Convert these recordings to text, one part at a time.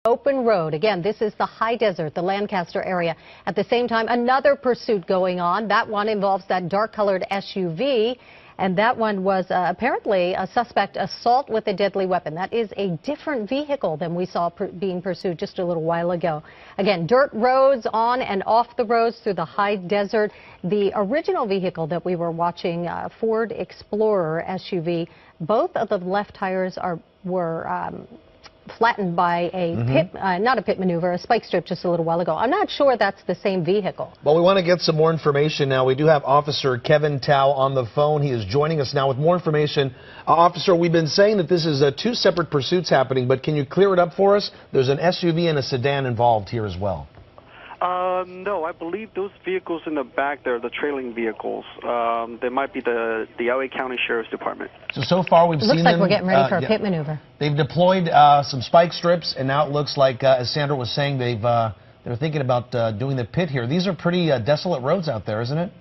Open road. Again, this is the high desert, the Lancaster area. At the same time, another pursuit going on. That one involves that dark-colored SUV. And that one was apparently a suspect assault with a deadly weapon. That is a different vehicle than we saw being pursued just a little while ago. Again, dirt roads on and off the roads through the high desert. The original vehicle that we were watching, Ford Explorer SUV, both of the left tires were flattened by a not a pit maneuver, a spike strip just a little while ago. I'm not sure that's the same vehicle. Well, we want to get some more information now. We do have Officer Kevin Tao on the phone. He is joining us now with more information. Officer, we've been saying that this is two separate pursuits happening, but can you clear it up for us? There's an SUV and a sedan involved here as well. No, I believe those vehicles in the back there, the trailing vehicles, they might be the LA County Sheriff's Department. So far we've seen them. Looks like we're getting ready for a pit maneuver. They've deployed some spike strips, and now it looks like, as Sandra was saying, they're thinking about doing the pit here. These are pretty desolate roads out there, isn't it?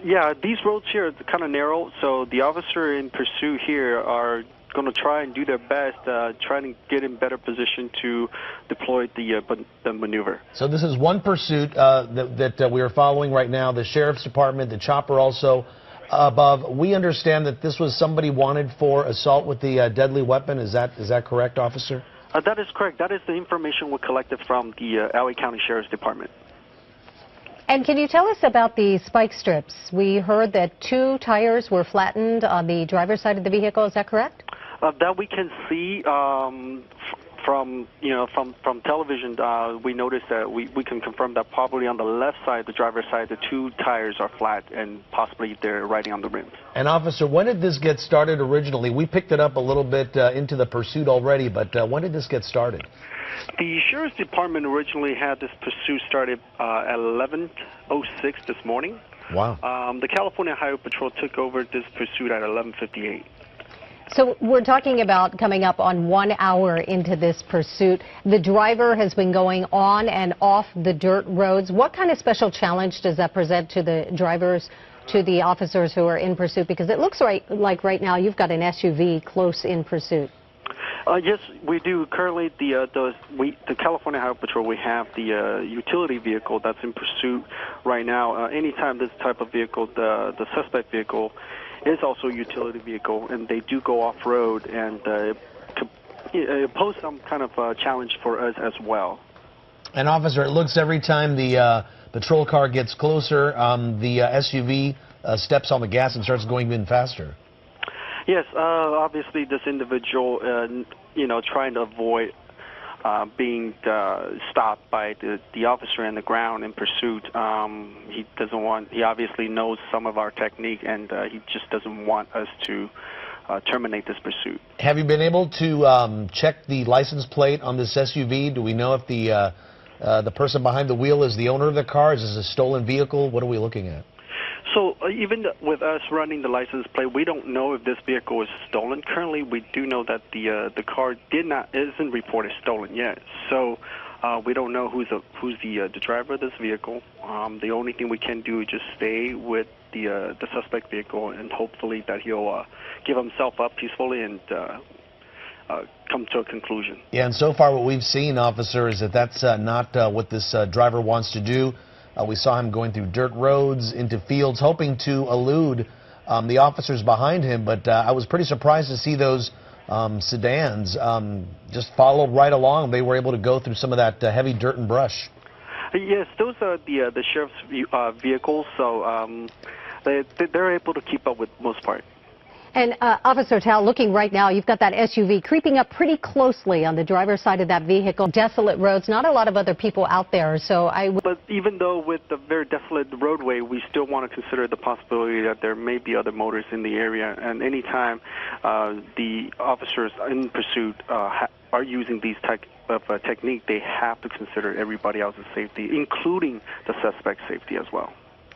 Yeah, these roads here are kind of narrow, so the officer in pursuit here are going to try and do their best, trying to get in better position to deploy the maneuver. So this is one pursuit that we are following right now. The Sheriff's Department, the chopper also above. We understand that this was somebody wanted for assault with the deadly weapon. Is that correct, officer? That is correct. That is the information we collected from the LA County Sheriff's Department. And can you tell us about the spike strips? We heard that 2 tires were flattened on the driver's side of the vehicle. Is that correct? That we can see from television. We noticed that we can confirm that probably on the left side, the driver's side, the 2 tires are flat and possibly they're riding on the rims. And officer, when did this get started originally? We picked it up a little bit into the pursuit already, but when did this get started? The Sheriff's Department originally had this pursuit started at 11:06 this morning. Wow. The California Highway Patrol took over this pursuit at 11:58. So we're talking about coming up on 1 hour into this pursuit. The driver has been going on and off the dirt roads. What kind of special challenge does that present to the drivers, to the officers who are in pursuit? Because it looks like right now you've got an SUV close in pursuit. Yes, we do. Currently, the California Highway Patrol, we have the utility vehicle that's in pursuit right now. Anytime this type of vehicle, the suspect vehicle, is also a utility vehicle, and they do go off-road and pose some kind of challenge for us as well. And officer, it looks every time the patrol car gets closer, the SUV steps on the gas and starts going even faster. Yes, obviously this individual, trying to avoid being stopped by the officer on the ground in pursuit. He obviously knows some of our technique, and he just doesn't want us to terminate this pursuit. Have you been able to check the license plate on this SUV? Do we know if the person behind the wheel is the owner of the car? Is this a stolen vehicle? What are we looking at? So even with us running the license plate, we don't know if this vehicle is stolen. Currently, we do know that the car isn't reported stolen yet. So we don't know who's the driver of this vehicle. The only thing we can do is just stay with the suspect vehicle, and hopefully that he'll give himself up peacefully and come to a conclusion. Yeah, and so far what we've seen, officer, is that that's not what this driver wants to do. We saw him going through dirt roads, into fields, hoping to elude the officers behind him. But I was pretty surprised to see those sedans just follow right along. They were able to go through some of that heavy dirt and brush. Yes, those are the sheriff's vehicles, so they're able to keep up with most part. And Officer Tao, looking right now, you've got that SUV creeping up pretty closely on the driver's side of that vehicle. Desolate roads, not a lot of other people out there, so But even though with the very desolate roadway, we still want to consider the possibility that there may be other motorists in the area. And anytime the officers in pursuit are using these type of technique, they have to consider everybody else's safety, including the suspect's safety as well.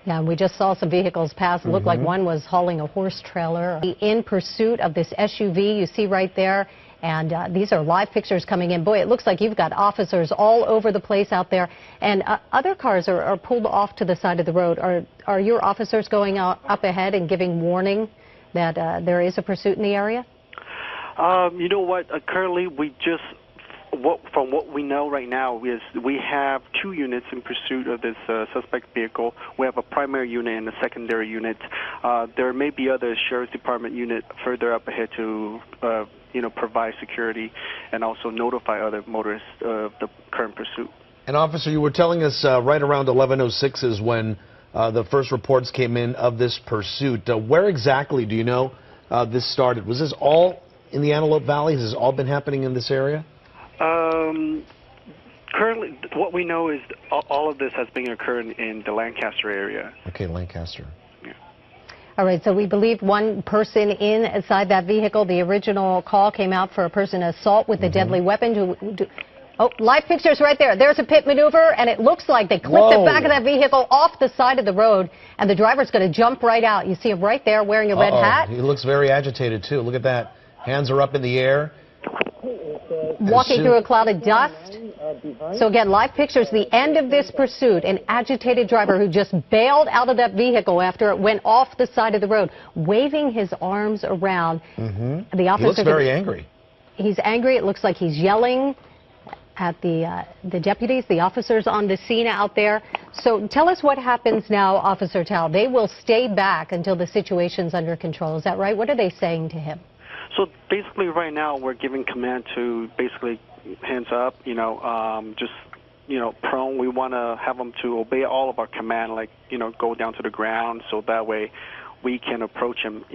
Yeah, and we just saw some vehicles pass. It looked like one was hauling a horse trailer. In pursuit of this SUV you see right there. And these are live pictures coming in. Boy, it looks like you've got officers all over the place out there. And other cars are pulled off to the side of the road. Are your officers going up ahead and giving warning that there is a pursuit in the area? You know what? Currently, we just From what we know right now is we have 2 units in pursuit of this suspect vehicle. We have a primary unit and a secondary unit. There may be other sheriff's department unit further up ahead to provide security and also notify other motorists of the current pursuit. And officer, you were telling us right around 11:06 is when the first reports came in of this pursuit. Where exactly do you know this started? Was this all in the Antelope Valley? Has this all been happening in this area? Currently, what we know is all of this has been occurring in the Lancaster area. Okay, Lancaster. Yeah. All right, so we believe one person inside that vehicle. The original call came out for a person assault with a deadly weapon. Oh, live pictures right there. There's a pit maneuver, and it looks like they clipped the back of that vehicle off the side of the road, and the driver's going to jump right out. You see him right there wearing a red hat. He looks very agitated, too. Look at that. Hands are up in the air. Walking through a cloud of dust. So again, live pictures, the end of this pursuit, an agitated driver who just bailed out of that vehicle after it went off the side of the road, waving his arms around. The officer, he looks very angry. He's angry. It looks like he's yelling at the deputies, the officers on the scene out there. So tell us what happens now, Officer Tao. They will stay back until the situation's under control. Is that right? What are they saying to him? So basically right now we're giving command to basically hands up, just, prone. We want to have them to obey all of our command, like, go down to the ground so that way we can approach him.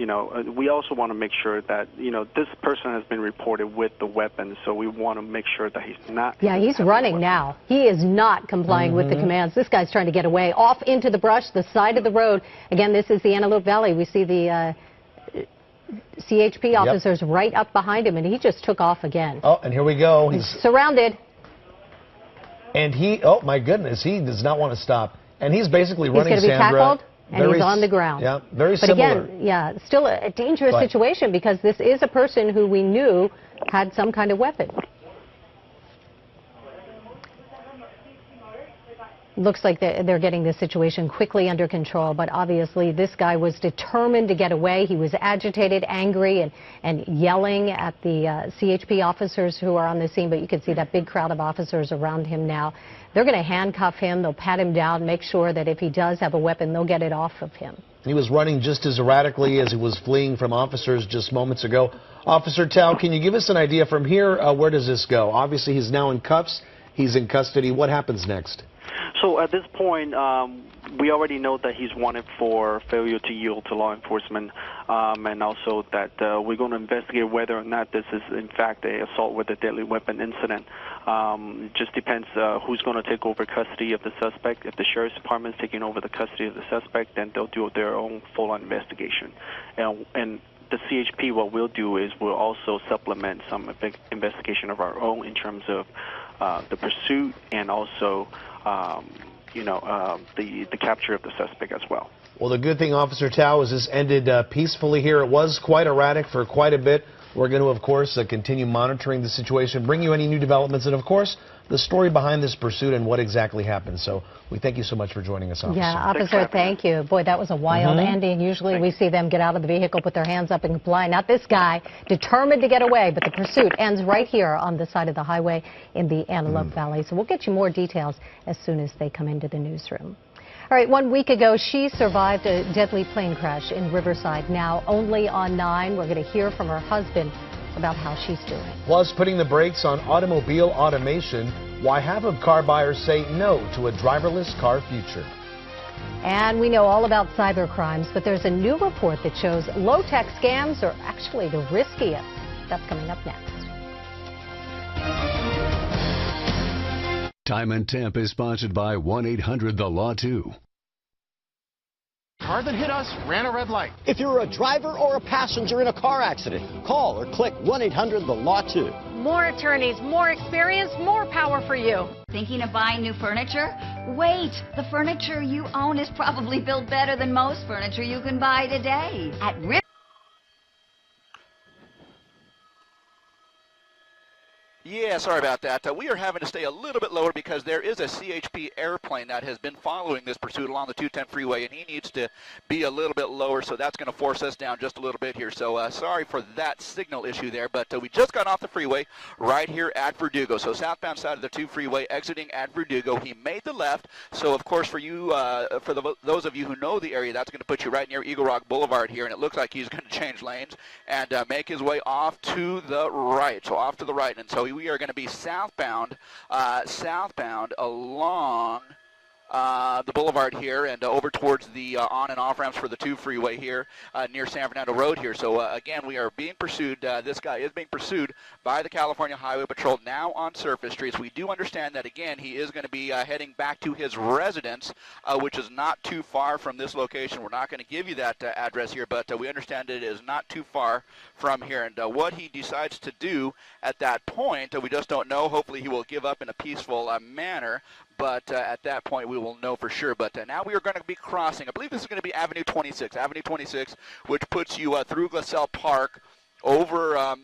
We also want to make sure that, this person has been reported with the weapon, so we want to make sure that he's not. Yeah, he's running now. He is not complying with the commands. This guy's trying to get away off into the brush, the side of the road. Again, this is the Antelope Valley. We see the CHP officers right up behind him, and he just took off again. Oh, and here we go. He's surrounded. And oh my goodness, he does not want to stop. And he's basically running, He's going to be Sandra. tackled, and he's on the ground. Yeah, very but similar. Again, yeah, still a dangerous situation because this is a person who we knew had some kind of weapon. Looks like they're getting the situation quickly under control, but obviously this guy was determined to get away. He was agitated, angry, and yelling at the CHP officers who are on the scene, but you can see that big crowd of officers around him now. They're going to handcuff him, they'll pat him down, make sure that if he does have a weapon, they'll get it off of him. He was running just as erratically as he was fleeing from officers just moments ago. Officer Tao, can you give us an idea from here, where does this go? Obviously he's now in cuffs, he's in custody. What happens next? So at this point, we already know that he's wanted for failure to yield to law enforcement, and also that we're going to investigate whether or not this is in fact an assault with a deadly weapon incident. It just depends who's going to take over custody of the suspect. If the sheriff's department is taking over the custody of the suspect, then they'll do their own full-on investigation. And the CHP, what we'll do is we'll also supplement some investigation of our own in terms of the pursuit and also the capture of the suspect as well. Well, the good thing, Officer Tao, is this ended peacefully here. It was quite erratic for quite a bit. We're going to, of course, continue monitoring the situation, bring you any new developments, and, of course, the story behind this pursuit and what exactly happened. So we thank you so much for joining us, Officer. Yeah, Officer, thank you. Boy, that was a wild ending. Usually we see them get out of the vehicle, put their hands up and comply. Not this guy, determined to get away, but the pursuit ends right here on the side of the highway in the Antelope Valley. So we'll get you more details as soon as they come into the newsroom. All right, 1 week ago, she survived a deadly plane crash in Riverside. Now only on 9. We're going to hear from her husband about how she's doing. Plus, putting the brakes on automobile automation, why half of car buyers say no to a driverless car future. And we know all about cyber crimes, but there's a new report that shows low-tech scams are actually the riskiest. That's coming up next. Time and Temp is sponsored by 1-800-THE-LAW-2. Car that hit us ran a red light. If you're a driver or a passenger in a car accident, call or click 1-800-THE-LAW-2. More attorneys, more experience, more power for you. Thinking of buying new furniture? Wait, the furniture you own is probably built better than most furniture you can buy today. At Yeah, sorry about that. We are having to stay a little bit lower because there is a CHP airplane that has been following this pursuit along the 210 freeway, and he needs to be a little bit lower, so that's going to force us down just a little bit here. So sorry for that signal issue there, but we just got off the freeway right here at Verdugo. So southbound side of the 2 freeway, exiting at Verdugo. He made the left, so of course for you, those of you who know the area, that's going to put you right near Eagle Rock Boulevard here, and it looks like he's going to change lanes and make his way off to the right. So off to the right, and so we are going to be southbound along the boulevard here and over towards the on and off ramps for the 2 freeway here near San Fernando Road here. So again, we are being pursued. This guy is being pursued by the California Highway Patrol now on surface streets. We do understand that, again, he is going to be heading back to his residence, which is not too far from this location. We're not going to give you that address here, but we understand it is not too far from here. And what he decides to do at that point, we just don't know. Hopefully he will give up in a peaceful manner. But at that point, we will know for sure. But now we are going to be crossing, I believe this is going to be Avenue 26, which puts you through Glassell Park over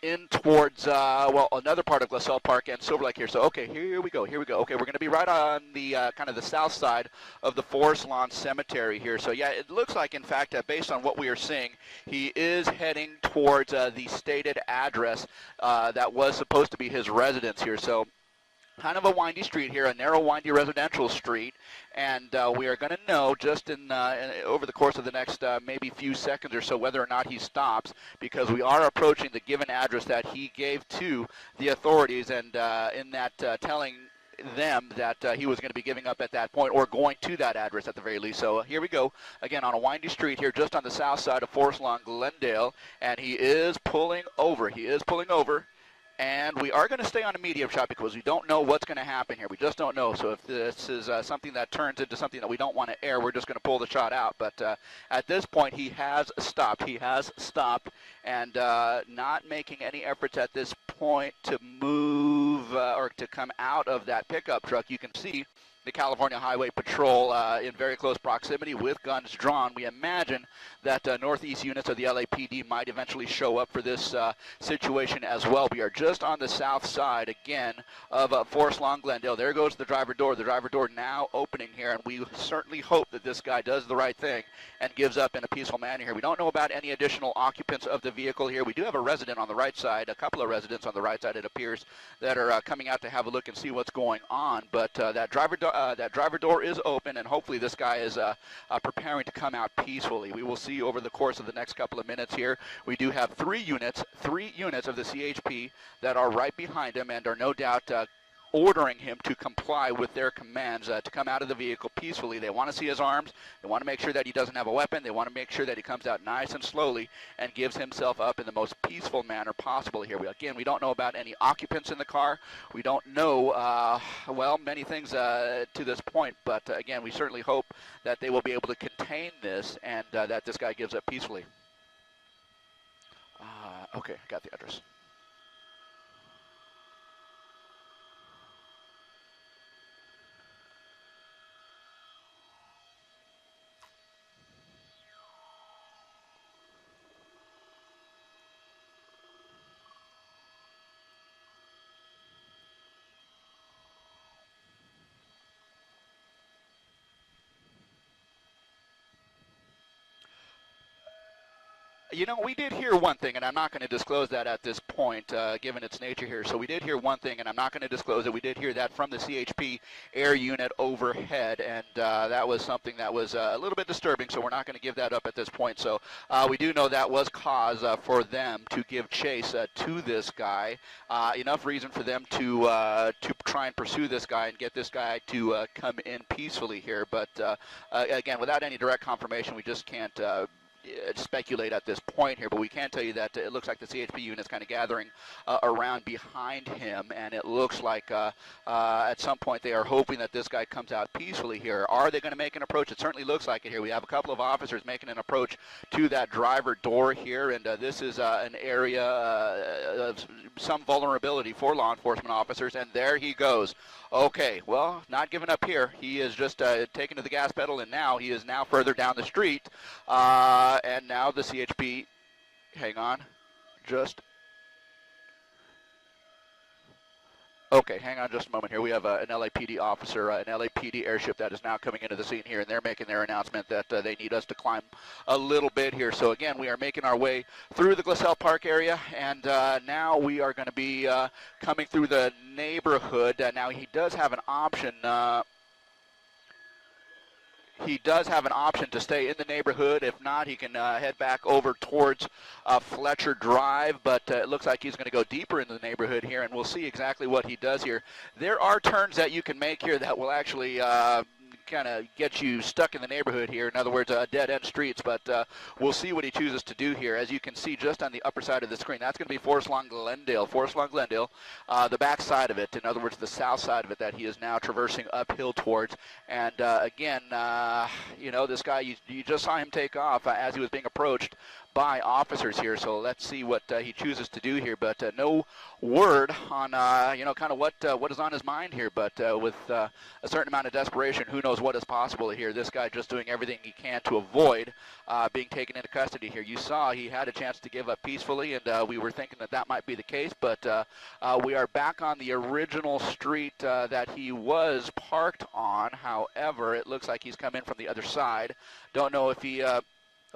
in towards, well, another part of Glassell Park and Silver Lake here. So, okay, here we go. Okay, we're going to be right on the kind of the south side of the Forest Lawn Cemetery here. So, yeah, it looks like, in fact, based on what we are seeing, he is heading towards the stated address that was supposed to be his residence here. So, kind of a windy street here, a narrow, windy residential street, and we are going to know just over the course of the next maybe few seconds or so whether or not he stops, because we are approaching the given address that he gave to the authorities, and in that telling them that he was going to be giving up at that point, or going to that address at the very least. So here we go, again on a windy street here just on the south side of Forest Lawn, Glendale, and he is pulling over. And we are going to stay on a medium shot because we don't know what's going to happen here. We just don't know. So if this is something that turns into something that we don't want to air, we're just going to pull the shot out. But at this point, he has stopped. And not making any efforts at this point to move or to come out of that pickup truck. You can see the California Highway Patrol in very close proximity with guns drawn. We imagine that northeast units of the LAPD might eventually show up for this situation as well. We are just on the south side, again, of Forest Lawn, Glendale. There goes the driver door. The driver door now opening here, and we certainly hope that this guy does the right thing and gives up in a peaceful manner here. We don't know about any additional occupants of the vehicle here. We do have a resident on the right side, a couple of residents on the right side, it appears, that are coming out to have a look and see what's going on. But that driver door is open, and hopefully this guy is preparing to come out peacefully. We will see over the course of the next couple of minutes here. We do have three units of the CHP that are right behind him and are no doubt ordering him to comply with their commands to come out of the vehicle peacefully. They want to see his arms. They want to make sure that he doesn't have a weapon. They want to make sure that he comes out nice and slowly and gives himself up in the most peaceful manner possible here. Again, we don't know about any occupants in the car. We don't know, well, many things to this point. But, again, we certainly hope that they will be able to contain this and that this guy gives up peacefully. Okay, got the address. You know, we did hear one thing, and I'm not going to disclose that at this point, given its nature here. So we did hear one thing, and I'm not going to disclose it. We did hear that from the CHP air unit overhead, and that was something that was a little bit disturbing, so we're not going to give that up at this point. So we do know that was cause for them to give chase to this guy, enough reason for them to try and pursue this guy and get this guy to come in peacefully here. But, again, without any direct confirmation, we just can't speculate at this point here, but we can tell you that it looks like the CHP unit is kind of gathering around behind him, and it looks like at some point they are hoping that this guy comes out peacefully here. Are they going to make an approach? It certainly looks like it here. We have a couple of officers making an approach to that driver door here, and this is an area of some vulnerability for law enforcement officers, and there he goes. Okay, well, not giving up here. He is just taken to the gas pedal, and now he is now further down the street. And now the CHP, hang on, just Okay, hang on just a moment here. We have an LAPD officer, an LAPD airship that is now coming into the scene here, and they're making their announcement that they need us to climb a little bit here. So again, we are making our way through the Glacel Park area, and now we are going to be coming through the neighborhood. Now he does have an option. He does have an option to stay in the neighborhood. If not, he can head back over towards Fletcher Drive, but it looks like he's going to go deeper into the neighborhood here, and we'll see exactly what he does here. There are turns that you can make here that will actually kind of get you stuck in the neighborhood here. In other words, dead-end streets, but we'll see what he chooses to do here. As you can see just on the upper side of the screen, that's going to be Forest Lawn Glendale. Forest Lawn Glendale, the back side of it, in other words, the south side of it that he is now traversing uphill towards. And again, you know, this guy, you just saw him take off as he was being approached by officers here, so let's see what he chooses to do here. But no word on, you know, kind of what is on his mind here. But with a certain amount of desperation, who knows what is possible here. This guy just doing everything he can to avoid being taken into custody here. You saw he had a chance to give up peacefully, and we were thinking that that might be the case. But we are back on the original street that he was parked on. However, it looks like he's come in from the other side. Don't know if he...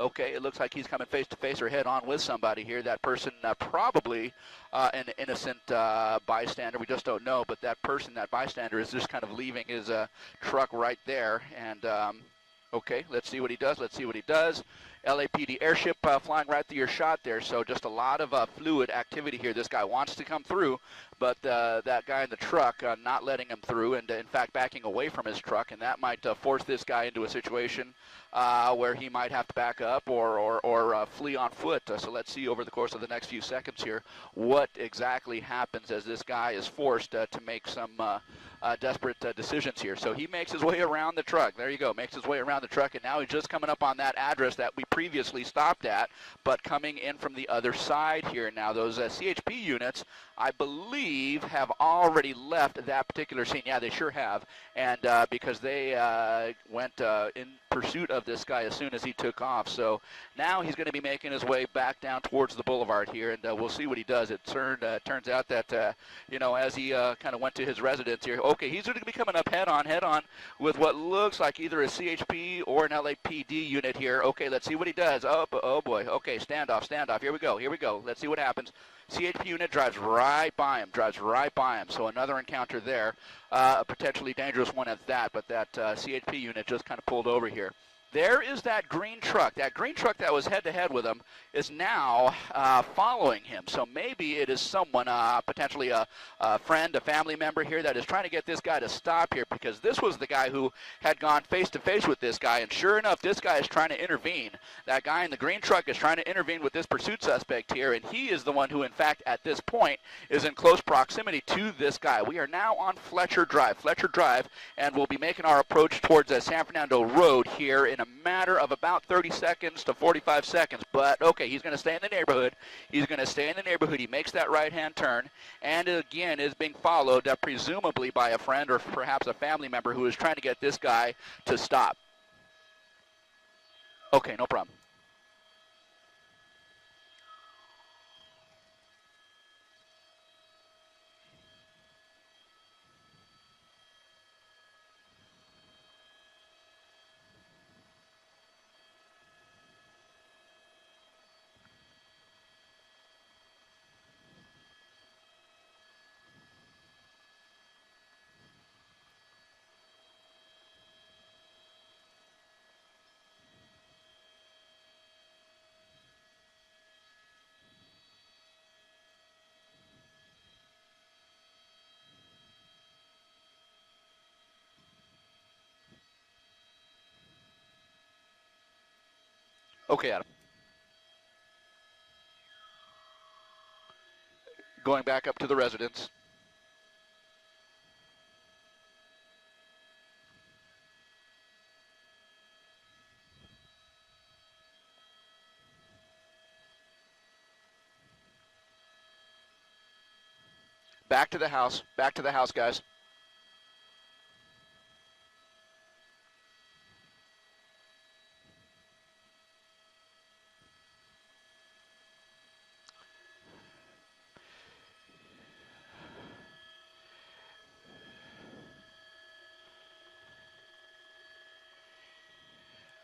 Okay, it looks like he's coming face-to-face or head-on with somebody here. That person probably an innocent bystander. We just don't know. But that person, that bystander, is just kind of leaving his truck right there. And, okay, let's see what he does. Let's see what he does. LAPD airship flying right through your shot there. So just a lot of fluid activity here. This guy wants to come through, but that guy in the truck not letting him through, and in fact backing away from his truck, and that might force this guy into a situation where he might have to back up or flee on foot. So let's see over the course of the next few seconds here what exactly happens as this guy is forced to make some desperate decisions here. So he makes his way around the truck. There you go, makes his way around the truck, and now he's just coming up on that address that we previously stopped at, but coming in from the other side here. Now those CHP units, I believe, have already left that particular scene. Yeah, they sure have, and because they went in pursuit of this guy as soon as he took off. So now he's going to be making his way back down towards the boulevard here, and we'll see what he does. It turns out that, you know, as he kind of went to his residence here, okay, he's going to be coming up head-on with what looks like either a CHP or an LAPD unit here. Okay, let's see what he does. Oh boy. Okay, standoff. Here we go. Let's see what happens. CHP unit drives right by him. So another encounter there, a potentially dangerous one at that, but that CHP unit just kind of pulled over here. There is that green truck. That green truck that was head-to-head with him is now following him. So maybe it is someone, potentially a friend, a family member here that is trying to get this guy to stop here, because this was the guy who had gone face-to-face with this guy. And sure enough, this guy is trying to intervene. That guy in the green truck is trying to intervene with this pursuit suspect here, and he is the one who, in fact, at this point, is in close proximity to this guy. We are now on Fletcher Drive, and we'll be making our approach towards San Fernando Road here in a matter of about 30 seconds to 45 seconds. But okay, he's going to stay in the neighborhood. He makes that right-hand turn, and again is being followed presumably by a friend or perhaps a family member who is trying to get this guy to stop. Okay, no problem. Okay, Adam. Going back up to the residence. Back to the house, guys.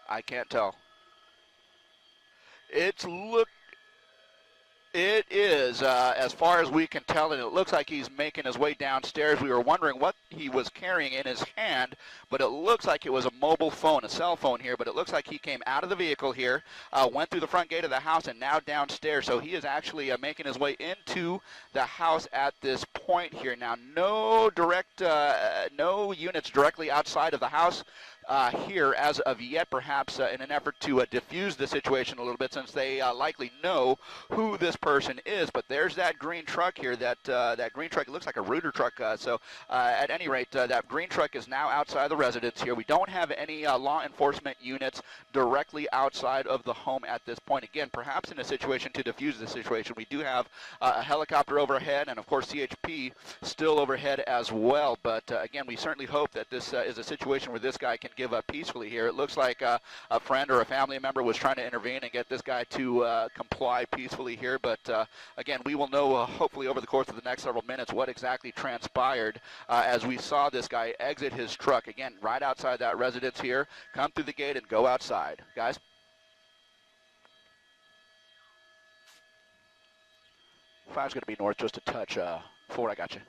I can't tell. It is, as far as we can tell, and it looks like he's making his way downstairs. We were wondering what he was carrying in his hand, but it looks like it was a mobile phone, a cell phone here, but it looks like he came out of the vehicle here, went through the front gate of the house, and now downstairs. So he is actually making his way into the house at this point here. Now, no units directly outside of the house here as of yet, perhaps in an effort to diffuse the situation a little bit, since they likely know who this person is. But there's that green truck here. That green truck, it looks like a rooter truck. So at any rate, that green truck is now outside the residence here. We don't have any law enforcement units directly outside of the home at this point. Again, perhaps in a situation to diffuse the situation, we do have a helicopter overhead, and of course CHP still overhead as well. But again, we certainly hope that this is a situation where this guy can give up peacefully here. It looks like a friend or a family member was trying to intervene and get this guy to comply peacefully here. But again, we will know hopefully over the course of the next several minutes what exactly transpired as we saw this guy exit his truck. Again, right outside that residence here, come through the gate and go outside. Guys? Five's going to be north just a touch. Forward, I got you.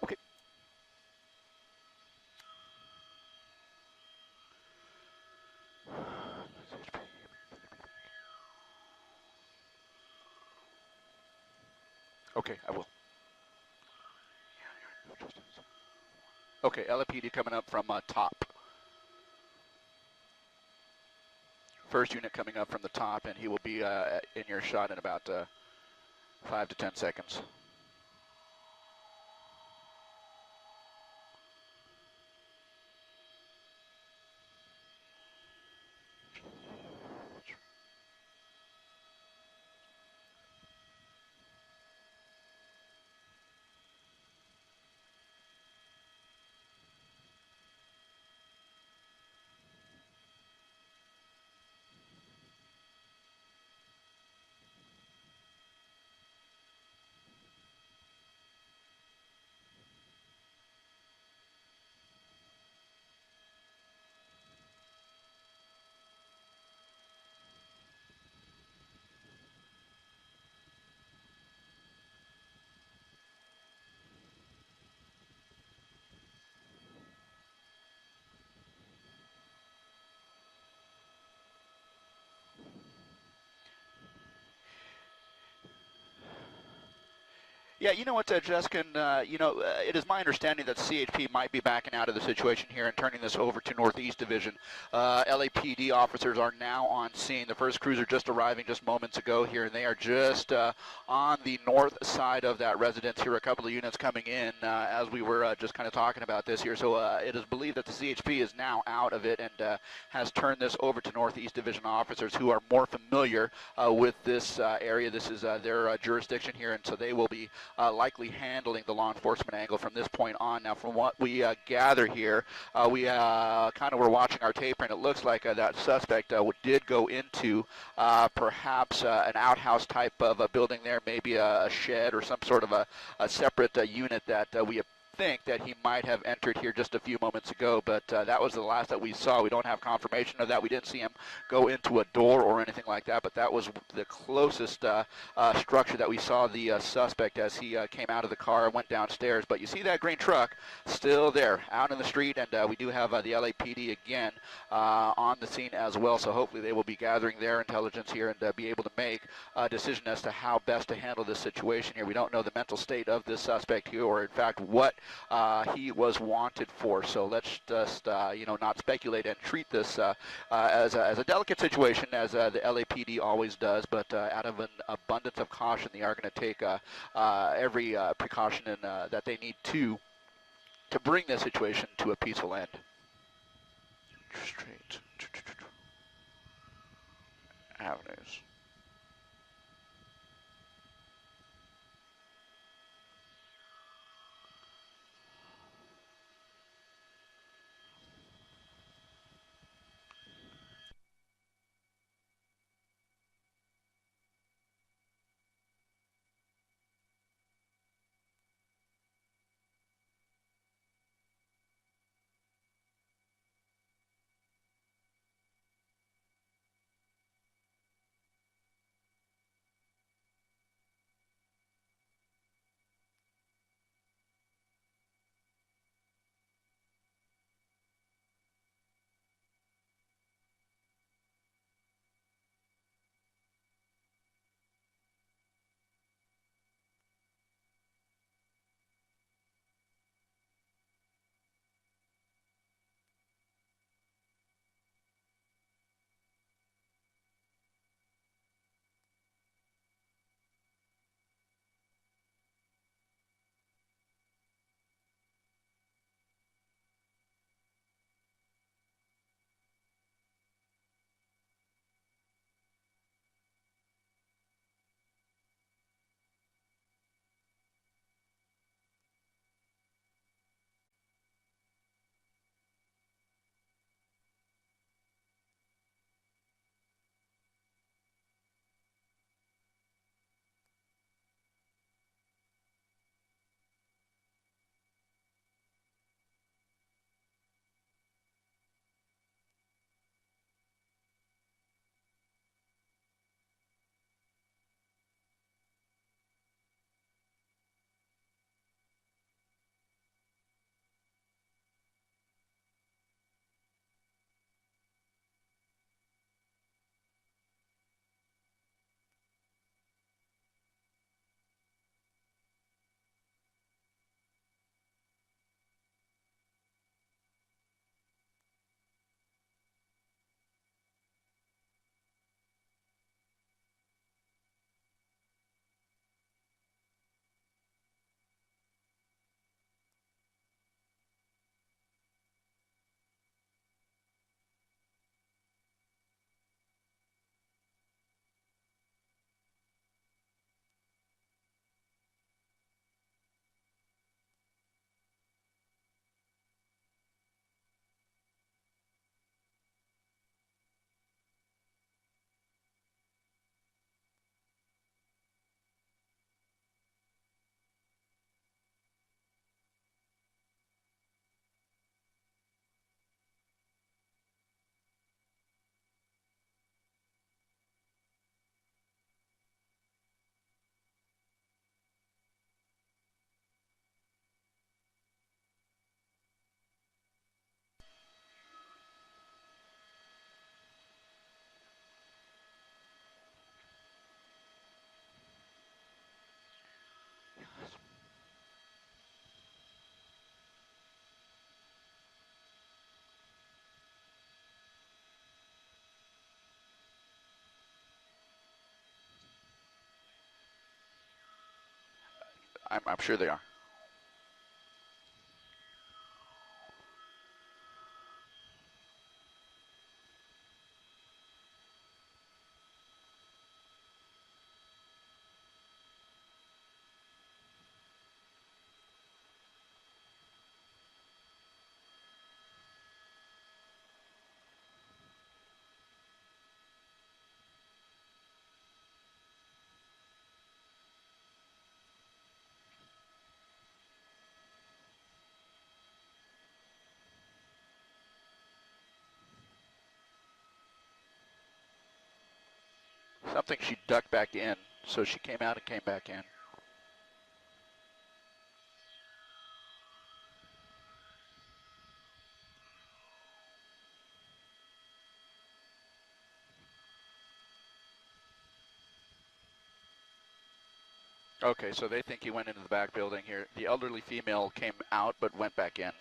Okay. Okay, I will. Okay, LAPD coming up from top. First unit coming up from the top, and he will be in your shot in about 5 to 10 seconds. Yeah, you know what, Jessica, it is my understanding that CHP might be backing out of the situation here and turning this over to Northeast Division. LAPD officers are now on scene. The first cruiser just arriving just moments ago here, and they are just on the north side of that residence here. A couple of units coming in as we were just kind of talking about this here. So it is believed that the CHP is now out of it and has turned this over to Northeast Division officers who are more familiar with this area. This is their jurisdiction here, and so they will be likely handling the law enforcement angle from this point on. Now, from what we gather here, we kind of were watching our tape, and it looks like that suspect did go into perhaps an outhouse type of a building there, maybe a shed or some sort of a separate unit that we think that he might have entered here just a few moments ago, but that was the last that we saw. We don't have confirmation of that. We didn't see him go into a door or anything like that, but that was the closest structure that we saw the suspect as he came out of the car and went downstairs. But you see that green truck still there out in the street, and we do have the LAPD again on the scene as well, so hopefully they will be gathering their intelligence here and be able to make a decision as to how best to handle this situation here. We don't know the mental state of this suspect here, or in fact what he was wanted for. So let's just not speculate and treat this as a delicate situation, as the LAPD always does. But out of an abundance of caution, they are going to take every precaution that they need to bring this situation to a peaceful end. Straight avenues. I'm sure they are. Something she ducked back in, so she came out and came back in. Okay, so they think he went into the back building here. The elderly female came out but went back in.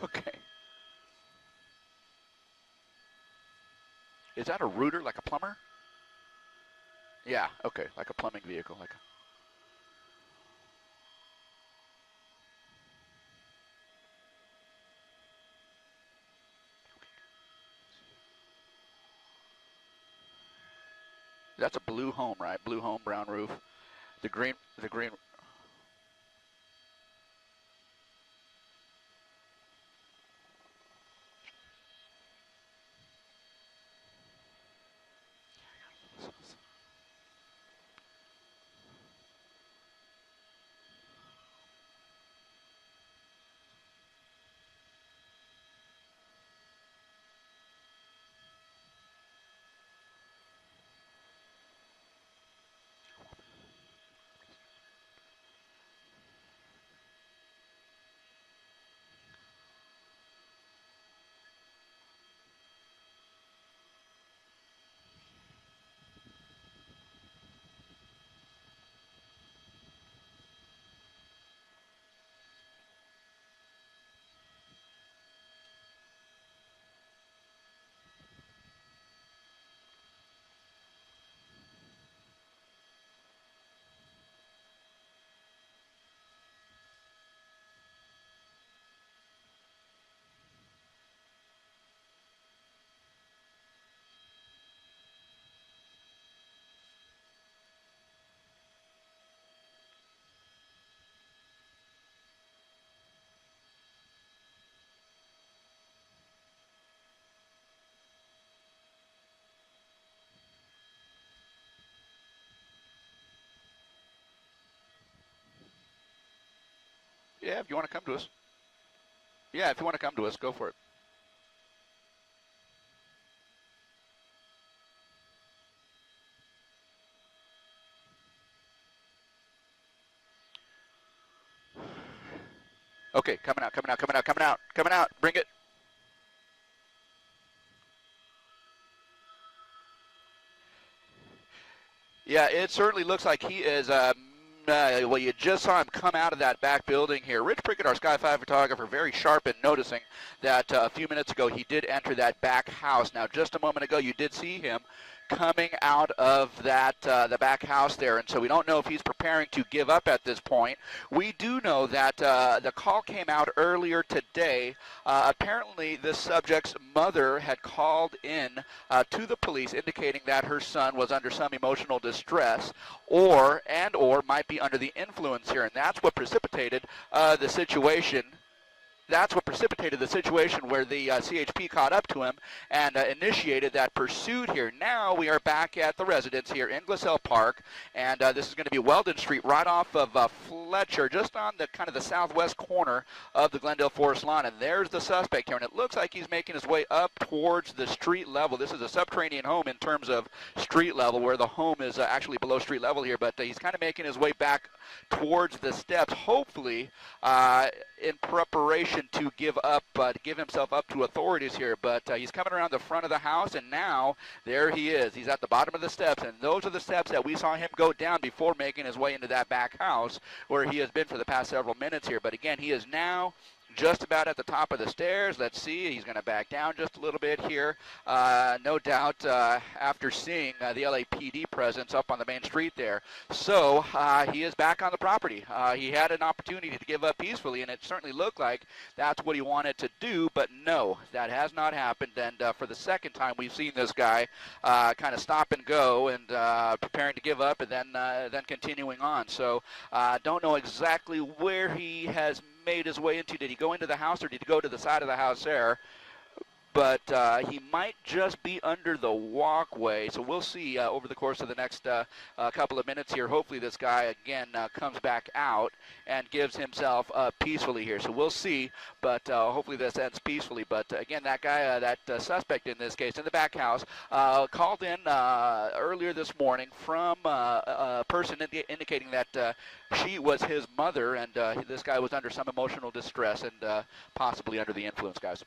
Okay. Is that a rooter, like a plumber? Yeah, okay, like a plumbing vehicle. Like a That's a blue home, right? Blue home, brown roof. The green. Yeah, if you want to come to us. Yeah, if you want to come to us, go for it. Okay, coming out. Bring it. Yeah, it certainly looks like he is, well, you just saw him come out of that back building here. Rich Prickett, our Sky 5 photographer, very sharp in noticing that a few minutes ago he did enter that back house. Now, just a moment ago, you did see him coming out of that the back house there, and so we don't know if he's preparing to give up at this point. We do know that the call came out earlier today. Apparently, this subject's mother had called in to the police indicating that her son was under some emotional distress or might be under the influence here, and that's what precipitated the situation. that's what precipitated the situation where the CHP caught up to him and initiated that pursuit here. Now we are back at the residence here in Glacel Park, and this is going to be Weldon Street right off of Fletcher, just on the kind of the southwest corner of the Glendale Forest Lawn. And there's the suspect here, and it looks like he's making his way up towards the street level. This is a subterranean home in terms of street level, where the home is actually below street level here, but he's kind of making his way back towards the steps, hopefully in preparation to give himself up to authorities here. But he's coming around the front of the house, and now there he is. He's at the bottom of the steps, and those are the steps that we saw him go down before making his way into that back house where he has been for the past several minutes here. But again, he is now just about at the top of the stairs. Let's see, he's going to back down just a little bit here. No doubt after seeing the LAPD presence up on the main street there. So he is back on the property. He had an opportunity to give up peacefully, and it certainly looked like that's what he wanted to do, but no, that has not happened. And for the second time, we've seen this guy kind of stop and go and preparing to give up, and then continuing on. So don't know exactly where he has made his way into. Did he go into the house, or did he go to the side of the house there? But he might just be under the walkway. So we'll see over the course of the next couple of minutes here. Hopefully this guy, again, comes back out and gives himself up peacefully here. So we'll see, but hopefully this ends peacefully. But again, that guy, that suspect in this case, in the back house, called in earlier this morning from a person indicating that she was his mother, and this guy was under some emotional distress and possibly under the influence, guys.